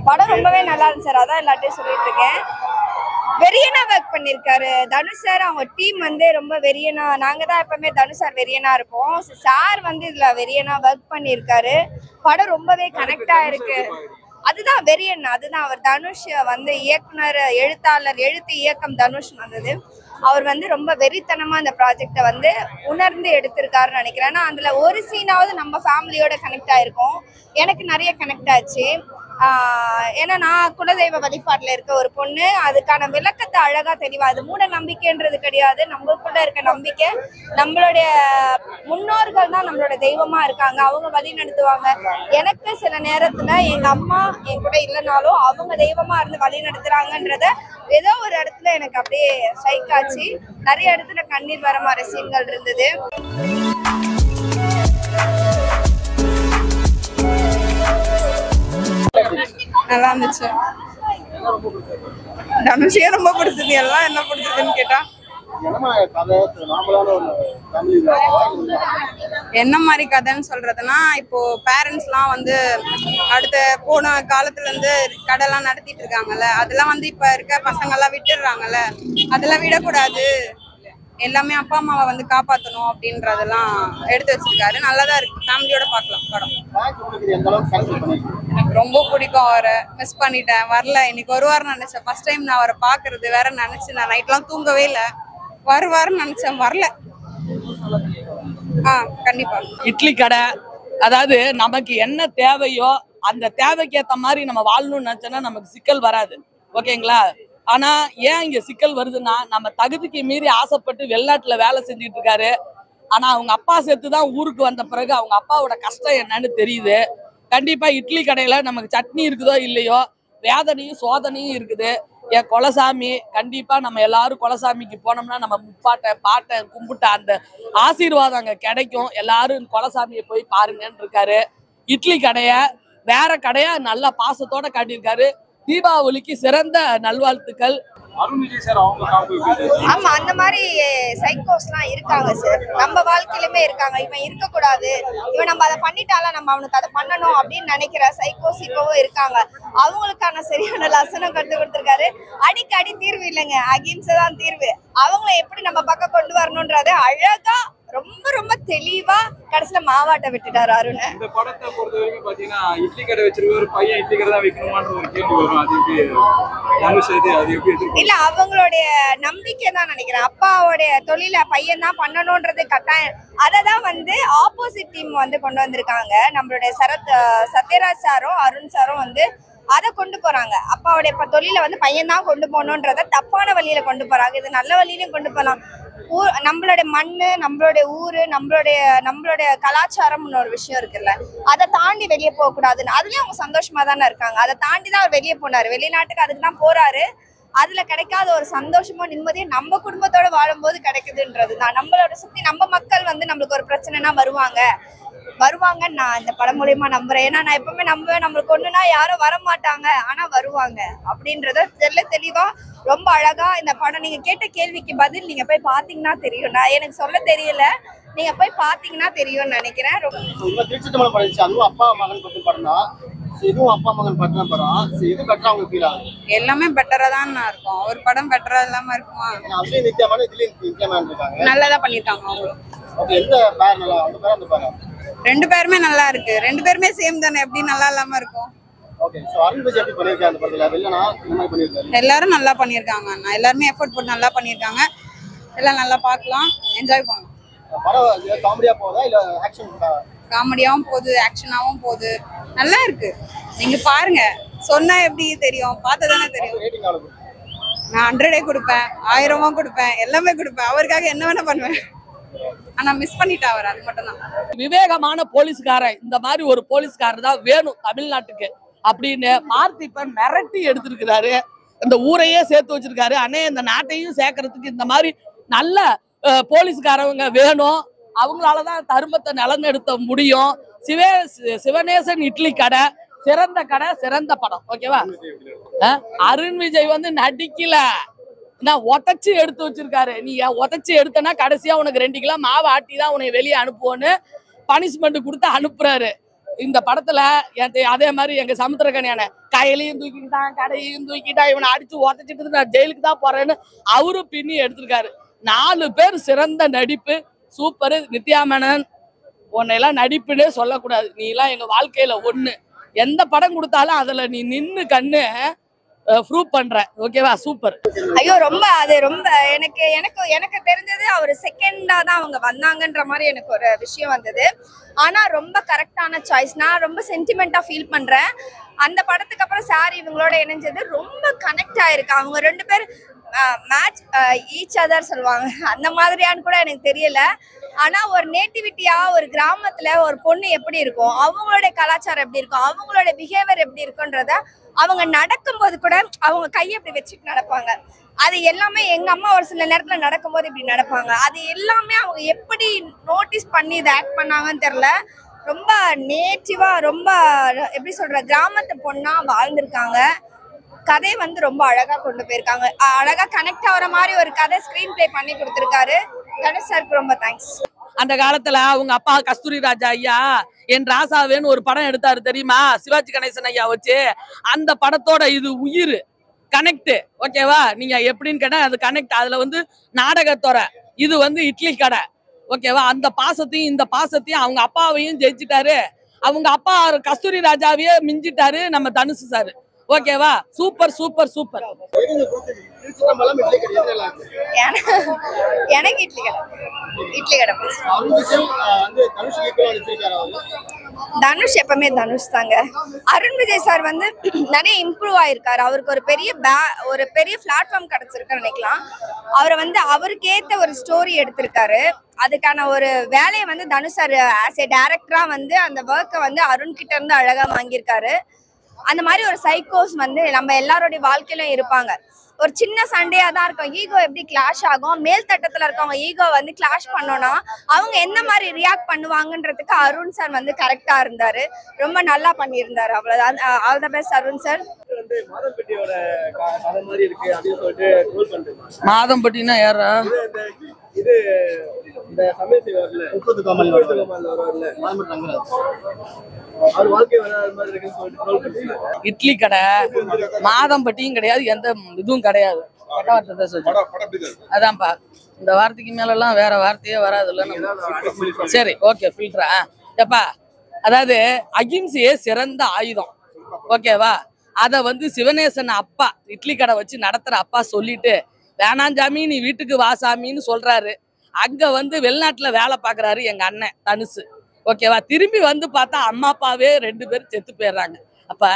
படம் ரொம்பவே நல்லா இருந்துச்சு சார். அதான் எல்லாத்தையும் சொல்லிட்டு இருக்கேன். வெறியனா ஒர்க் பண்ணிருக்காரு தனுஷ் சார். அவங்க டீம் வந்து ரொம்ப வெறியனா, நாங்க தான் எப்பவுமே தனுஷ் சார் வெறியனா இருப்போம். சார் வந்து இதுல வெறியனா ஒர்க் பண்ணிருக்காரு. படம் ரொம்பவே கனெக்ட் ஆயிருக்கு. அதுதான் வெறியன், அதுதான் அவர் தனுஷ் வந்து இயக்குனர், எழுத்தாளர், எழுத்து இயக்கம் தனுஷ் வந்தது. அவர் வந்து ரொம்ப வெறித்தனமா அந்த ப்ராஜெக்டை வந்து உணர்ந்து எடுத்திருக்காருன்னு நினைக்கிறேன். ஏன்னா அதுல ஒரு சீனாவது நம்ம ஃபேமிலியோட கனெக்ட் ஆயிருக்கோம். எனக்கு நிறைய கனெக்ட் ஆச்சு. ஏன்னா நான் குலதெய்வ வழிபாட்டில் இருக்க ஒரு பொண்ணு. அதுக்கான விளக்கத்தை அழகா தெளிவா, அது மூட நம்பிக்கைன்றது கிடையாது, நம்மளுக்குள்ள இருக்க நம்பிக்கை. நம்மளுடைய முன்னோர்கள் தான் நம்மளோட தெய்வமா இருக்காங்க, அவங்க வழி நடத்துவாங்க. எனக்கு சில நேரத்துல எங்க அம்மா என் கூட இல்லைனாலும் அவங்க தெய்வமா இருந்து வழி நடத்துறாங்கன்றத ஏதோ ஒரு இடத்துல எனக்கு அப்படியே ஸ்ட்ரைக் ஆச்சு. நிறைய இடத்துல கண்ணீர் வர மாதிரி சீன்கள் இருந்தது. நல்லா இருந்துச்சு. தனுஷே ரொம்ப பிடிச்சது. எல்லாம் என்ன பிடிச்சதுன்னு கேட்டா என்ன மாதிரி கதைன்னு சொல்றதுன்னா, இப்போ பேரண்ட்ஸ்லாம் வந்து அடுத்த போன காலத்துல இருந்து கடைலாம் நடத்திட்டு இருக்காங்கல்ல, அதெல்லாம் வந்து இப்ப இருக்க பசங்கள்லாம் விட்டுடுறாங்கல்ல, அதெல்லாம் விடக்கூடாது, எல்லாமே அப்பா அம்மாவை வந்து காப்பாற்றணும் அப்படின்றதெல்லாம் எடுத்து வச்சிருக்காரு. நல்லாதான் இருக்கு, ஃபேமிலியோட பார்க்கலாம் படம். எனக்கு ரொம்ப பிடிக்கும் அவரை. மிஸ் பண்ணிட்டேன், வரல. இன்னைக்கு வருவார்னு நினைச்சேன். ஃபர்ஸ்ட் டைம் நான் அவரை பாக்குறது வேற நினைச்சு நான் நைட்லாம் தூங்கவே இல்லை. வருவாருன்னு நினைச்சேன், வரல. கண்டிப்பா இட்லி கடை, அதாவது நமக்கு என்ன தேவையோ அந்த தேவைக்கு ஏற்ற மாதிரி நம்ம வாழணும்னு நினைச்சோன்னா நமக்கு சிக்கல் வராது. ஓகேங்களா? ஆனா ஏன் இங்க சிக்கல் வருதுன்னா, நம்ம தகுதிக்கு மீறி ஆசைப்பட்டு வெளிநாட்டுல வேலை செஞ்சுட்டு இருக்காரு. ஆனா அவங்க அப்பா சேர்த்து தான் ஊருக்கு வந்த பிறகு அவங்க அப்பாவோட கஷ்டம் என்னன்னு தெரியுது. கண்டிப்பா இட்லி கடையில நமக்கு சட்னி இருக்குதோ இல்லையோ, வேதனையும் சோதனையும் இருக்குது. என் குலசாமி, கண்டிப்பா நம்ம எல்லாரும் குலசாமிக்கு போனோம்னா நம்ம முப்பாட்டை பாட்டை கும்பிட்ட அந்த ஆசீர்வாதம் அங்க கிடைக்கும். எல்லாரும் குலசாமியை போய் பாருங்கன்னு இருக்காரு. இட்லி கடைய வேற கடையா நல்ல பாசத்தோட காட்டியிருக்காரு. தீபாவளிக்கு சிறந்த நல்வாழ்த்துக்கள். ஆமா, அந்த மாதிரி சைக்கோஸ்லாம் இருக்காங்க சார், நம்ம வாழ்க்கையிலுமே இருக்காங்க. இவன் இருக்கக்கூடாது, இவன் நம்ம அதை பண்ணிட்டால நம்ம அவனுக்கு அதை பண்ணணும் அப்படின்னு நினைக்கிற சைக்கோஸ் இப்பவும் இருக்காங்க. அவங்களுக்கான சரியான லசனம் கத்து கொடுத்துருக்காரு. அடிக்கடி தீர்வு இல்லைங்க, அகிம்சை தான் தீர்வு. அவங்கள எப்படி நம்ம பக்கம் கொண்டு வரணும்ன்றத அழகா ரொம்ப ரொம்ப தெளிவா கடைசியில மாவாட்ட விட்டுட்டாரு அருண். இந்த படத்தை பொறுத்த வரைக்கும் பாத்தீங்கன்னா, இட்லி கடை வச்சிருக்க ஒரு பையன் இட்லி கடை தான் வைக்கணுமான்ற ஒரு கேள்வி வரும். அது எப்படி இல்ல, அவங்களுடைய நம்பிக்கை தான் நினைக்கிறேன். அப்பாவோடைய தொழில பையன் தான் பண்ணணும்ன்றது கட்டாயம். அததான் வந்து ஆப்போசிட் டீம் வந்து கொண்டு வந்திருக்காங்க. நம்மளுடைய சத்யராஜ் சாரும் அருண் சாரும் வந்து அதை கொண்டு போறாங்க. அப்பாவுடைய தொழில வந்து பையன் தான் கொண்டு போகணுன்றத தப்பான வழியில கொண்டு போறாங்க. இது நல்ல வழியிலும் கொண்டு போகலாம். நம்மளுடைய மண்ணு, நம்மளுடைய ஊரு, நம்மளுடைய கலாச்சாரம்னு ஒரு விஷயம் இருக்குல்ல, அதை தாண்டி வெளியே போக கூடாதுன்னு அதுலயும் அவங்க சந்தோஷமா தானே இருக்காங்க. அதை தாண்டி தான் அவர் வெளியே போனாரு, வெளிநாட்டுக்கு அதுக்கு தான் போறாரு. அதுல கிடைக்காத ஒரு சந்தோஷமும் நிம்மதியும் நம்ம குடும்பத்தோட வாழும்போது கிடைக்குதுன்றது தான். நம்மளோட சுத்தி நம்ம மக்கள் வந்து நம்மளுக்கு ஒரு பிரச்சனைனா வருவாங்கன்னு நான் இந்த படம் மூலியமா நம்புறேன். ஏன்னா நான் எப்பவுமே நம்புவேன், நம்மளுக்கு ஒண்ணுனா யாரும் வரமாட்டாங்க, ஆனா வருவாங்க அப்படின்றத தெளிவா ரொம்ப அழகா இந்த படம். நீங்க கேட்ட கேள்விக்கு பதில் நீங்க போய் பாத்தீங்கன்னா தெரியும். நான் எனக்கு சொல்ல தெரியல, நீங்க போய் பாத்தீங்கன்னா தெரியும்னு நினைக்கிறேன். எல்லாமே பெட்டரா தான் இருக்கும். ஒரு படம் பெட்டரா இல்லாம இருக்குமா? நல்லதா பண்ணிருக்காங்க அவங்க. ரெண்டு பேருமே நல்லா இருக்கு. ரெண்டு பேருமே சேம் தானே, எப்படி நல்லா இல்லாம இருக்கும்? எல்லாரும் நல்லா பண்ணிருக்காங்க. எல்லாருமே எஃபோர்ட் போட்டு நல்லா பண்ணிருக்காங்க. எல்லாம் நல்லா பார்க்கலாம், என்ஜாய் பண்ணலாம். காமெடியாவும் போகுது, ஆக்ஷனாவும் போகுது, நல்லா இருக்கு. நீங்க பாருங்க, சொன்னா எப்படி தெரியும், பார்த்ததானே தெரியும். நான் 100 கொடுப்பேன், 1000 கொடுப்பேன், எல்லாமே கொடுப்பேன். அவருக்காக என்ன வேணா பண்ணுவேன். ஆனா மிஸ் பண்ணிட்டா அவர், அது மட்டும் தான். விவேகமான போலீஸ்காரன், இந்த மாதிரி ஒரு போலீஸ்காரர் தான் வேணும் தமிழ்நாட்டுக்கு அப்படின்னு பார்த்திபன் மிரட்டி எடுத்திருக்கிறாரு. இந்த ஊரையே சேர்த்து வச்சிருக்காரு. அண்ணே, இந்த நாட்டையும் சேர்க்கறதுக்கு இந்த மாதிரி நல்ல போலீஸ்காரவங்க வேணும். அவங்களாலதான் தர்மத்தை நிலநடுத்த முடியும். சிவநேசன் இட்லி கடை சிறந்த கடை, சிறந்த படம். ஓகேவா? அருண் விஜய் வந்து நடிக்கல, நான் உதச்சி எடுத்து வச்சிருக்காரு. நீ உதச்சி எடுத்தனா கடைசியா உனக்கு 2 கிலோ மாவு ஆட்டி தான் உன்னை வெளியே அனுப்புவோன்னு பனிஷ்மெண்ட் கொடுத்து அனுப்புறாரு. இந்த படத்துல அதே மாதிரி எங்க சமுத்திரக்கனியான கையிலையும் தூக்கிட்டான், கடையையும் தூக்கிட்டான், இவனை அடிச்சு உதச்சிட்டு நான் ஜெயிலுக்கு தான் போறேன்னு அவரும் பின்னி எடுத்திருக்காரு. 4 பேர் சிறந்த நடிப்பு, சூப்பரு. நித்யா மேனன், உன்னையெல்லாம் நடிப்புன்னே சொல்லக்கூடாது, நீ எல்லாம் எங்க வாழ்க்கையில ஒண்ணு. எந்த படம் கொடுத்தாலும் அதுல நீ நின்னு கண்ணு ப்ரூவ் பண்ற. ஓகேவா? சூப்பர். ஐயோ ரொம்ப அது ரொம்ப எனக்கு எனக்கு எனக்கு தெரிஞ்சது அவர் செகண்டா தான் அவங்க வந்தாங்கன்ற மாதிரி எனக்கு ஒரு விஷயம் வந்தது. ஆனா ரொம்ப கரெக்டான சாய்ஸ். நான் ரொம்ப சென்டிமெண்டா ஃபீல் பண்றேன். அந்த படத்துக்கு அப்புறம் சார் இவங்களோட இணைஞ்சது ரொம்ப கனெக்ட் ஆயிருக்கு. அவங்க 2 பேர் மேட்ச் ஈச் அதர் சொல்லுவாங்க, அந்த மாதிரியான்னு கூட எனக்கு தெரியல. ஆனா ஒரு நேட்டிவிட்டியா ஒரு கிராமத்துல ஒரு பொண்ணு எப்படி இருக்கும், அவங்களோட கலாச்சாரம் எப்படி இருக்கும், அவங்களோட பிஹேவியர் எப்படி இருக்குன்றத அவங்க நடக்கும்போது கூட அவங்க கையை இப்படி வச்சுட்டு நடப்பாங்க. அது எல்லாமே எங்க அம்மா ஒரு சில நேரத்துல நடக்கும்போது இப்படி நடப்பாங்க. அது எல்லாமே அவங்க எப்படி நோட்டீஸ் பண்ணி இதை ஆக்ட் பண்ணாங்கன்னு தெரியல. ரொம்ப நேட்டிவா, ரொம்ப எப்படி சொல்ற, கிராமத்து பொண்ணா வாழ்ந்திருக்காங்க. கதை வந்து ரொம்ப அழகா கொண்டு போயிருக்காங்க. அழகா கனெக்ட் ஆகிற மாதிரி ஒரு கதை ஸ்கிரீன் பிளே பண்ணி கொடுத்துருக்காரு. தனுஷ் சாருக்கு ரொம்ப தேங்க்ஸ். அந்த காலத்துல அவங்க அப்பா கஸ்தூரி ராஜா ஐயா என் ராசாவேன்னு ஒரு படம் எடுத்தாரு தெரியுமா, சிவாஜி கணேசன் ஐயா வச்சு. அந்த படத்தோட இது உயிர் கனெக்ட். ஓகேவா? நீங்க எப்படின்னு கேட்டா அது கனெக்ட். அதுல வந்து நாடகத்தோட இது வந்து இட்லி கடை. ஓகேவா? அந்த பாசத்தையும் இந்த பாசத்தையும் அவங்க அப்பாவையும் ஜெயிச்சிட்டாரு. அவங்க அப்பா கஸ்தூரி ராஜாவையே மிஞ்சிட்டாரு நம்ம தனுஷ் சார். ஓகேவா? Super super super. எனக்கு இட்லி கடை தனுஷ் எப்பவுமே தனுஷ் தாங்க. அருண் விஜய் சார் வந்து நிறைய இம்ப்ரூவ் ஆயிருக்காரு. அவருக்கு ஒரு பெரிய பிளாட்ஃபார்ம் கிடைச்சிருக்குன்னு நினைக்கலாம். அவரை வந்து அவருக்கு ஏத்த ஒரு ஸ்டோரி எடுத்திருக்காரு. அதுக்கான ஒரு வேலையை வந்து தனுஷ் சார் ஆஸ் ஏ டைரக்டரா வந்து அந்த ஒர்க்கை வந்து அருண் கிட்ட இருந்து அழகா வாங்கியிருக்காரு. அந்த மாதிரி ஒரு சைக்கோஸ் வந்து நம்ம எல்லாரோடைய வாழ்க்கையிலும் இருப்பாங்க. ஒரு சின்ன சண்டையா தான் இருக்கும், ஈகோ எப்படி கிளாஷ் ஆகும், மேல் தட்டத்துல இருக்கவங்க ஈகோ வந்து கிளாஷ் பண்ணோம்னா அவங்க எந்த மாதிரி ரியாக்ட் பண்ணுவாங்கன்றதுக்கு அருண் சார் வந்து கரெக்டா இருந்தாரு. ரொம்ப நல்லா பண்ணியிருந்தாரு. அவ்வளவுதான். All the best Arun sir. மாதம்பட்டினா யாரா? இது இந்த சமய செய்வார்ல, 30 கோமல் வருவார்ல, அவர் வாழ்க்கை வராத மாதிரி இருக்குன்னு சொல்லிட்டு ட்ரோல் பண்ணிருக்காங்க. இட்லி கடை மாதம்பட்டியும் கிடையாது, எந்த இதுவும் கிடையாது. அதான்ப்பா, இந்த வார்த்தைக்கு மேல எல்லாம் வேற வார்த்தையே வராதுல்ல. சரி, ஓகே, ஃபில்டரா எப்பா. அதாவது அகிம்சையே சிறந்த ஆயுதம். ஓகேவா? அத வந்து சிவனேசன் அப்பா இட்லி கடை வச்சு நடத்துற அப்பா சொல்லிட்டு வேணாஞ்சாமி நீ வீட்டுக்கு வாசாமின்னு சொல்றாரு. அங்க வந்து வெளிநாட்டுல வேலை பாக்குறாரு எங்க அண்ணன் தனுசு. ஓகேவா? திரும்பி வந்து பார்த்தா அம்மா அப்பாவே 2 பேரும் செத்து போயிடுறாங்க. அப்ப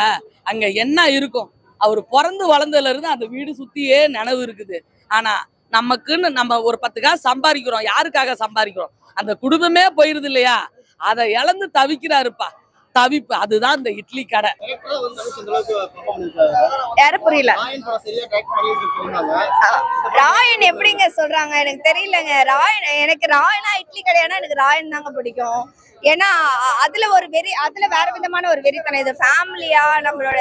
அங்க என்ன இருக்கும்? அவர் பிறந்து வளர்ந்ததுல இருந்து அந்த வீடு சுத்தியே நினைவு இருக்குது. ஆனா நமக்குன்னு நம்ம ஒரு 10 காசு சம்பாதிக்கிறோம். யாருக்காக சம்பாதிக்கிறோம்? அந்த குடும்பமே போயிருது இல்லையா? அதை இழந்து தவிக்கிறாருப்பா. தவிப்பு. அதுதான் இந்த இட்லி கடை. யார புரியல? ராயன் எப்படிங்க சொல்றாங்க எனக்கு தெரியலங்க. ராயன் எனக்கு ராயனா இட்லி கடையானா எனக்கு ராயன் தாங்க பிடிக்கும். ஏன்னா அதுல வேற விதமான ஒரு வெறித்தனம். இது ஃபேமிலியா நம்மளோட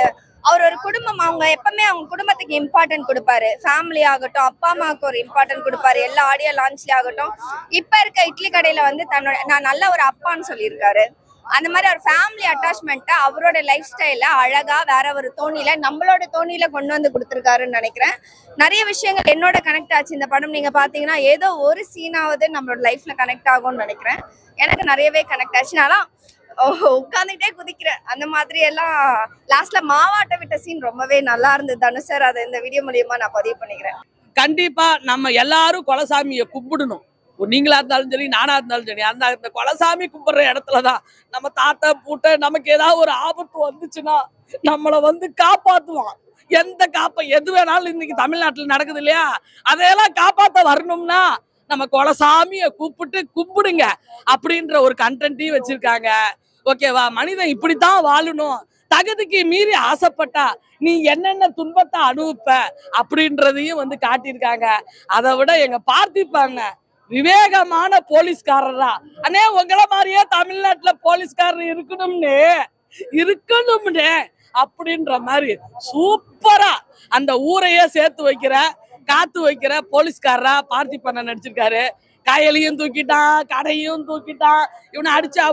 அவர் ஒரு குடும்பம். அவங்க எப்பவுமே அவங்க குடும்பத்துக்கு இம்பார்ட்டன்ட் கொடுப்பாரு. ஃபேமிலி ஆகட்டும், அப்பா அம்மாவுக்கு ஒரு இம்பார்ட்டன்ட் கொடுப்பாரு. எல்லா ஆடியோ லான்ச்லயே ஆகட்டும். இப்ப இருக்க இட்லி கடையில வந்து நான் நல்ல ஒரு அப்பான்னு சொல்லியிருக்காரு. அந்த மாதிரி ஒரு ஃபேமிலி அட்டாச்மெண்ட்டை அவரோட லைஃப் ஸ்டைல அழகா வேற ஒரு தோணியில நம்மளோட தோணியில கொண்டு வந்து கொடுத்துருக்காருன்னு நினைக்கிறேன். நிறைய விஷயங்கள் என்னோட கனெக்ட் ஆச்சு. இந்த படம் நீங்க பாத்தீங்கன்னா ஏதோ ஒரு சீனாவது நம்மளோட லைஃப்ல கனெக்ட் ஆகும்னு நினைக்கிறேன். எனக்கு நிறையவே கனெக்ட் ஆச்சு. நான் உட்காந்துட்டே குதிக்கிறேன். அந்த மாதிரி எல்லாம் லாஸ்ட்ல மாவாட்ட விட்ட சீன் ரொம்பவே நல்லா இருந்தது. தனுஷ் சார் அதை இந்த வீடியோ மூலியமா நான் பதிவு பண்ணிக்கிறேன். கண்டிப்பா நம்ம எல்லாரும் குலசாமியை கும்பிடணும். நீங்களா இருந்தாலும் சரி, நானா இருந்தாலும் சரி. அந்த குலசாமி கும்பிடுற இடத்துலதான் நம்ம தாத்தா பூட்ட நமக்கு ஏதாவது ஒரு ஆபத்து வந்துச்சுன்னா நம்மளை வந்து காப்பாத்துவான். எது வேணாலும் இன்னைக்கு தமிழ்நாட்டுல நடக்குது இல்லையா? அதையெல்லாம் காப்பாத்த வரணும்னா நம்ம குலசாமிய கூப்பிட்டு கும்பிடுங்க அப்படின்ற ஒரு கண்டென்ட்டையும் வச்சிருக்காங்க. ஓகேவா? மனிதன் இப்படித்தான் வாழணும். தகுதிக்கு மீறி ஆசைப்பட்டா நீ என்னென்ன துன்பத்தை அனுபவிப்ப அப்படின்றதையும் வந்து காட்டியிருக்காங்க. அதை விட எங்க பார்த்திப்பாங்க விவேகமான போலீஸ்காரரா. அண்ணே உங்களை மாதிரியே தமிழ்நாட்டுல போலீஸ்காரர் இருக்கணும்னு அப்படின்ற மாதிரி சூப்பரா அந்த ஊரையே சேர்த்து வைக்கிற காத்து வைக்கிற போலீஸ்காரரா பார்த்திபன் நடிச்சிருக்காரு. காயலையும் தூக்கிட்டான், கடையும் தூக்கிட்டான். இவனை அடிச்சா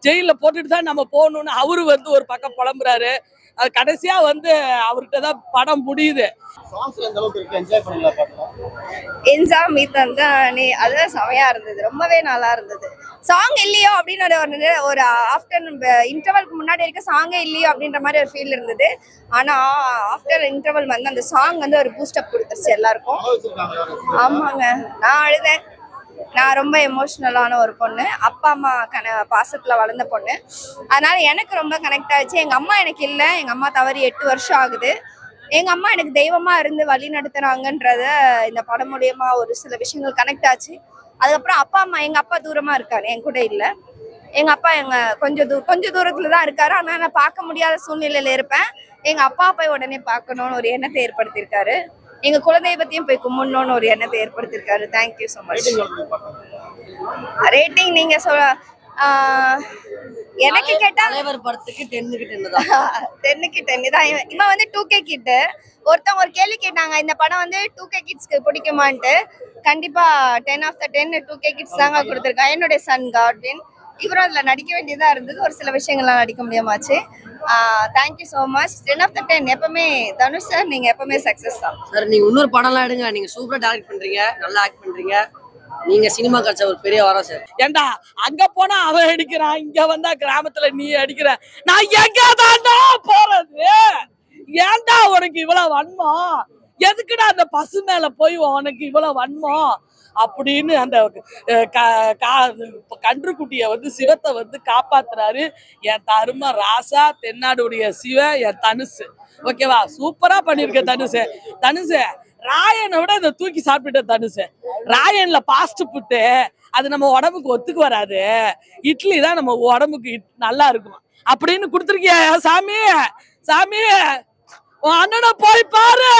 ஜெயில போட்டுட்டு தான் நம்ம போகணும்னு அவரு வந்து ஒரு பக்கம் புலம்புறாரு. அது கடைசியா வந்து அவர்கிட்ட தான் படம் முடியுது. என்ஜா மீத்தன் அதுதான் செமையா இருந்தது, ரொம்பவே நல்லா இருந்தது. சாங் இல்லையோ அப்படின்னு ஒரு ஆஃப்டர் இன்டர்வலுக்கு முன்னாடி இருக்க சாங்கே இல்லையோ அப்படின்ற மாதிரி ஒரு ஃபீல் இருந்தது. ஆனா ஆஃப்டர் இன்டர்வல் வந்து அந்த சாங் வந்து ஒரு பூஸ்டப் கொடுத்துருச்சு எல்லாருக்கும். ஆமாங்க, நான் அழுதேன். நான் ரொம்ப எமோஷ்னலான ஒரு பொண்ணு, அப்பா அம்மா பாசத்துல வளர்ந்த பொண்ணு. அதனால எனக்கு ரொம்ப கனெக்ட் ஆயிடுச்சு. எங்க அம்மா எனக்கு இல்லை, எங்க அம்மா தவறி 8 வருஷம் ஆகுது. எங்க அம்மா எனக்கு தெய்வமா இருந்து வழி நடத்துறாங்கன்றத இந்த படம் மூலியமா ஒரு சில விஷயங்கள் கனெக்ட் ஆச்சு. அதுக்கப்புறம் அப்பா அம்மா, எங்க அப்பா தூரமா இருக்காரு, என் கூட இல்லை. எங்க அப்பா கொஞ்சம் தூரத்துல தான் இருக்காரு. ஆனா நான் பார்க்க முடியாத சூழ்நிலையில இருப்பேன். எங்க அப்பா போய் உடனே பார்க்கணும்னு ஒரு எண்ணத்தை ஏற்படுத்தியிருக்காரு. எங்க குலதெய்வத்தையும் போய் கும்பிடணும்னு ஒரு எண்ணத்தை ஏற்படுத்தியிருக்காரு. Thank you so much. ரேட்டிங் நீங்க எனக்கு கேட்டா தலைவர் படத்துக்கு 10க்கு 10 தான். 10க்கு 10 தான். இவன் வந்து 2K கிட். ஒருத்தவங்க ஒரு கேள்வி கேட்டாங்க, இந்த படம் வந்து 2K கிட்ஸ்க்கு பிடிக்குமான்ட்டு. கண்டிப்பா 10 ஆஃப் த 10 2K கிட்ஸ் தாங்க கொடுத்துருக்கான். என்னுடைய சன் காட்வின், இவரும் அதுல நடிக்க வேண்டியதா இருந்தது. ஒரு சில விஷயங்கள்லாம் நடிக்க முடியாமாச்சு. Thank you so much. 10 of the 10 எப்பவுமே தனுஷ் சார், நீங்க எப்பவுமே சக்சஸ் தான் சார். நீங்க இன்னொரு படம்லாம் எடுங்க, நீங்க சூப்பரா டைரக்ட் பண்றீங்க, நல்லா ஆக்ட் பண்றீங்க. நீங்க சினிமா கட்ச ஒரு பெரிய வரம் சார். ஏண்டா அங்க போனா அவன் அடிக்கிறான், இங்க வந்தா கிராமத்துல நீ அடிக்கிற. நான் எங்கதான்டா போறது? ஏண்டா உனக்கு இவ்வளவு வன்மம்? எதுக்குடா அந்த பசு மேல போய் உனக்கு இவ்வளவு வன்மம் அப்படின்னு அந்த கன்றுக்குட்டிய வந்து சிவத்தை வந்து காப்பாத்துறாரு என் தரும ராசா, தென்னாடுடைய சிவ, என் தனுசு. ஓகேவா? சூப்பரா பண்ணிருக்க தனுசு. தனுசு ராயனை விட இதை தூக்கி சாப்பிட்டுட்ட தனுசு. ராயன்ல பாஸ்ட் புட்டு அது நம்ம உடம்புக்கு ஒத்துக்கு வராது, இட்லி தான் நம்ம உடம்புக்கு நல்லா இருக்கும் அப்படின்னு கொடுத்துருக்கியா சாமி. சாமி, உன் அண்ணனை போய் பாரு.